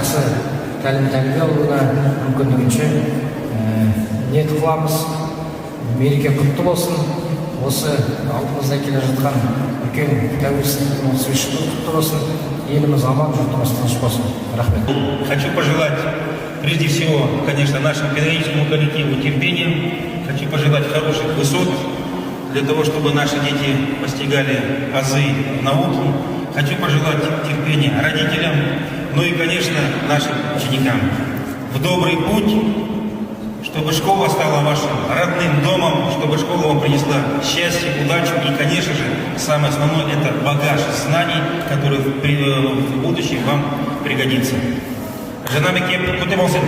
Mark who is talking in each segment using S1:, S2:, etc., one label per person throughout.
S1: жақсы тәлім-тәрбие алуына мүмкіндігінше ниет қыламыз. Мереке құтты болсын. Осы алдымызда келе жатқан үлкен тәуелсіздіктің 33 жылдығы құтты болсын. Еліміз аман, жұртымыз тыныш болсын. Рахмет.
S2: Хочу пожелать, прежде всего, конечно, нашему педагогическому коллективу терпения. Хочу пожелать хороших высот для того, чтобы наши дети постигали азы науки. Хочу пожелать терпения родителям, ну и, конечно, нашим ученикам. В добрый путь, чтобы школа стала вашим родным домом, чтобы школа вам принесла счастье, удачу и, конечно же, самое основное – это багаж знаний, который в будущем вам пригодится. Жена Мектеп құтты болсын.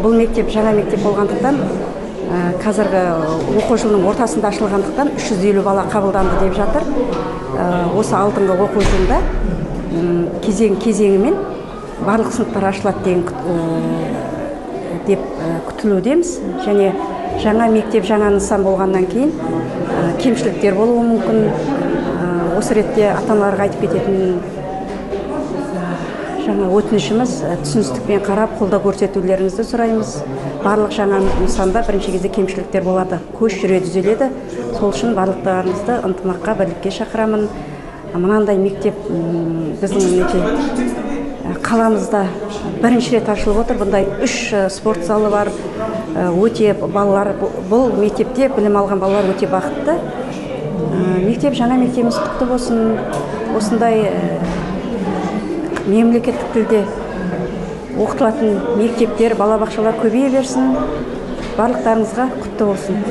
S3: Бұл мектеп жаңа мектеп болғандықтан, қазіргі оқу жылының ортасында ашылғандықтан 350 бала қабылданды деп жатыр. Осы алдыңғы оқу жылында кезеңімен барлық сыныптар ашылады деп күтілудеміз. Және жаңа мектеп, жаңа нысан болғаннан кейін кемшіліктер болуы мүмкін. Осы ретте ата-аналарға айтып кететін жаңа өтінішіміз түсіністікпен қарап, қолдау көрсетулеріңізді сұраймыз. Барлық жаңа нысанда бірінші кезде кемшіліктер болады, көш жүре түзеледі. Сол үшін барлықтарыңызды ынтымаққа, бірлікке шақырамын. Мынандай мектеп біздің қаламызда бірінші рет ашылып отыр. Бұндай 3 спорт залы бар. Өте балалар, бұл мектепте білім алған балалар өте бақытты. Мектеп, жаңа мектебіміз құтты болсын. Осындай мемлекеттік тілде оқытылатын мектептер, балабақшалар көбейе берсін. Барлықтарыңызға құтты болсын.